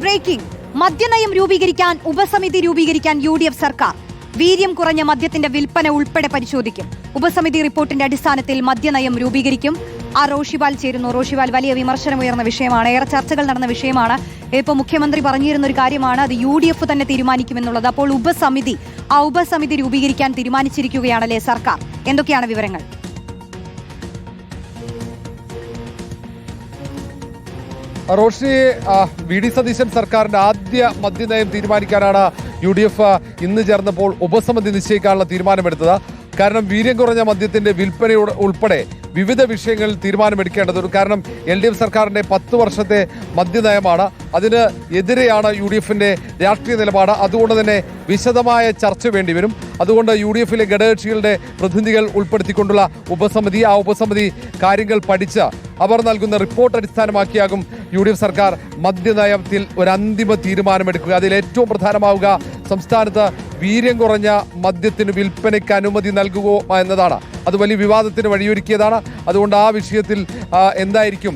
Breaking. മദ്യനയം രൂപീകരിക്കാൻ ഉപസമിതി രൂപീകരിക്കാൻ UDF സർക്കാർ. വീര്യം കുറഞ്ഞ മദ്യത്തിന്റെ വിൽപ്പന ഉൾപ്പെടെ പരിശോധിക്കും. ഉപസമിതി റിപ്പോർട്ടിന്റെ അടിസ്ഥാനത്തിൽ മദ്യനയം രൂപീകരിക്കും. റോഷിപാൽ ചേരുന്നു. റോഷിപാൽ, വലിയ വിമർശനമുയർന്ന വിഷയമാണ്, ഏറെ ചർച്ചകൾ നടന്ന വിഷയമാണ്. ഇപ്പോൾ മുഖ്യമന്ത്രി പറഞ്ഞിരുന്ന ഒരു കാര്യമാണ് അത് UDF തന്നെ തീരുമാനിക്കുമെന്നുള്ളത്. അപ്പോൾ ഉപസമിതി രൂപീകരിക്കാൻ തീരുമാനിച്ചിരിക്കുകയാണല്ലേ സർക്കാർ? എന്തൊക്കെയാണ് വിവരങ്ങൾ? റോഷി, വി ഡി സതീശൻ സർക്കാരിന്റെ ആദ്യ മദ്യനയം തീരുമാനിക്കാനാണ് UDF ഇന്ന് ചേർന്നപ്പോൾ ഉപസമിതി നിശ്ചയിക്കാനുള്ള തീരുമാനമെടുത്തത്. കാരണം വീര്യം കുറഞ്ഞ മദ്യത്തിന്റെ വിൽപ്പനയോട് ഉൾപ്പെടെ വിവിധ വിഷയങ്ങളിൽ തീരുമാനമെടുക്കേണ്ടതുണ്ട്. കാരണം LDF സർക്കാരിന്റെ 10 വർഷത്തെ മദ്യനയമാണ്, അതിന് എതിരെയാണ് UDFന്റെ രാഷ്ട്രീയ നിലപാട്. അതുകൊണ്ട് തന്നെ വിശദമായ ചർച്ച വേണ്ടിവരും. അതുകൊണ്ട് UDFിലെ ഘടകകക്ഷികളുടെ പ്രതിനിധികൾ ഉൾപ്പെടുത്തിക്കൊണ്ടുള്ള ആ ഉപസമിതി കാര്യങ്ങൾ പഠിച്ച് അവർ നൽകുന്ന റിപ്പോർട്ട് അടിസ്ഥാനമാക്കിയാകും UDF സർക്കാർ മദ്യനയത്തിൽ ഒരു അന്തിമ തീരുമാനമെടുക്കുക. അതിൽ ഏറ്റവും പ്രധാനമാവുക സംസ്ഥാനത്ത് വീര്യം കുറഞ്ഞ മദ്യത്തിന് വിൽപ്പനയ്ക്ക് അനുമതി നൽകുക എന്നതാണ്. അത് വലിയ വിവാദത്തിന് വഴിയൊരുക്കിയതാണ്. അതുകൊണ്ട് ആ വിഷയത്തിൽ എന്തായിരിക്കും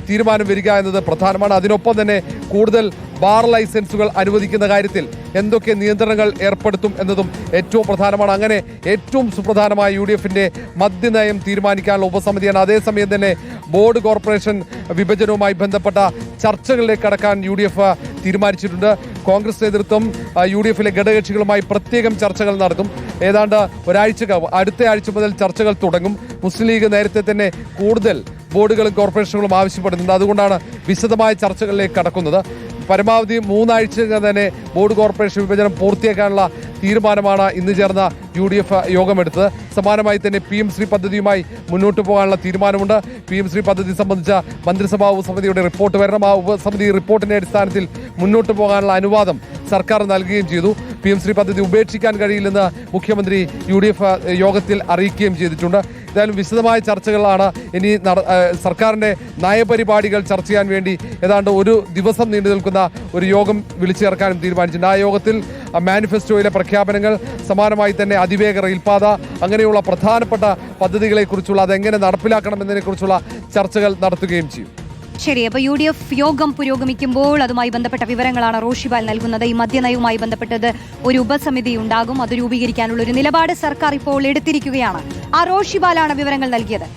തീരുമാനം വരിക എന്നത് പ്രധാനമാണ്. അതിനൊപ്പം തന്നെ കൂടുതൽ ബാർ ലൈസൻസുകൾ അനുവദിക്കുന്ന കാര്യത്തിൽ എന്തൊക്കെ നിയന്ത്രണങ്ങൾ ഏർപ്പെടുത്തും എന്നതും ഏറ്റവും പ്രധാനമാണ്. അങ്ങനെ ഏറ്റവും സുപ്രധാനമായ UDFന്റെ മദ്യനയം തീരുമാനിക്കാനുള്ള ഉപസമിതിയാണ്. അതേസമയം തന്നെ ബോർഡ് കോർപ്പറേഷൻ വിഭജനവുമായി ബന്ധപ്പെട്ട ചർച്ചകളിലേക്ക് കടക്കാൻ UDF തീരുമാനിച്ചിട്ടുണ്ട്. കോൺഗ്രസ് നേതൃത്വം UDFിലെ ഘടകകക്ഷികളുമായി പ്രത്യേകം ചർച്ചകൾ നടത്തും. ഏതാണ്ട് അടുത്ത ആഴ്ച മുതൽ ചർച്ചകൾ തുടങ്ങും. മുസ്ലിം ലീഗ് നേരത്തെ തന്നെ കൂടുതൽ ബോർഡുകളും കോർപ്പറേഷനുകളും ആവശ്യപ്പെടുന്നുണ്ട്. അതുകൊണ്ടാണ് വിശദമായ ചർച്ചകളിലേക്ക് കടക്കുന്നത്. പരമാവധി 3 ആഴ്ച തന്നെ ബോർഡ് കോർപ്പറേഷൻ വിഭജനം പൂർത്തിയാക്കാനുള്ള തീരുമാനമാണ് ഇന്ന് ചേർന്ന UDF യോഗമെടുത്തത്. സമാനമായി തന്നെ PM-ശ്രീ പദ്ധതിയുമായി മുന്നോട്ട് പോകാനുള്ള തീരുമാനമുണ്ട്. PM-ശ്രീ പദ്ധതി സംബന്ധിച്ച മന്ത്രിസഭാ ഉപസമിതിയുടെ റിപ്പോർട്ട് വരണം. ആ ഉപസമിതി റിപ്പോർട്ടിന്റെ അടിസ്ഥാനത്തിൽ മുന്നോട്ട് പോകാനുള്ള അനുവാദം സർക്കാർ നൽകുകയും ചെയ്തു. PM-ശ്രീ പദ്ധതി ഉപേക്ഷിക്കാൻ കഴിയില്ലെന്ന് മുഖ്യമന്ത്രി UDF യോഗത്തിൽ അറിയിക്കുകയും ചെയ്തിട്ടുണ്ട്. എന്തായാലും വിശദമായ ചർച്ചകളാണ് ഇനി സർക്കാരിൻ്റെ നയപരിപാടികൾ ചർച്ച ചെയ്യാൻ വേണ്ടി ഏതാണ്ട് ഒരു ദിവസം നീണ്ടു നിൽക്കുന്ന ഒരു യോഗം വിളിച്ചു ചേർക്കാനും തീരുമാനിച്ചിട്ടുണ്ട്. ആ യോഗത്തിൽ മാനിഫെസ്റ്റോയിലെ പ്രഖ്യാപനങ്ങൾ, സമാനമായി തന്നെ അതിവേഗ റെയിൽപാത, അങ്ങനെയുള്ള പ്രധാനപ്പെട്ട പദ്ധതികളെക്കുറിച്ചുള്ള അതെങ്ങനെ നടപ്പിലാക്കണമെന്നതിനെക്കുറിച്ചുള്ള ചർച്ചകൾ നടത്തുകയും ചെയ്യും. ശരി, അപ്പോൾ UDF യോഗം പുരോഗമിക്കുമ്പോൾ അതുമായി ബന്ധപ്പെട്ട വിവരങ്ങളാണ് റോഷിപാൽ നൽകുന്നത്. ഈ മദ്യനയവുമായി ബന്ധപ്പെട്ടത് ഒരു ഉപസമിതി ഉണ്ടാകും, അത് രൂപീകരിക്കാനുള്ള ഒരു നിലപാട് സർക്കാർ ഇപ്പോൾ എടുത്തിരിക്കുകയാണ്. റോഷിപാലാണ് വിവരങ്ങൾ നൽകിയത്.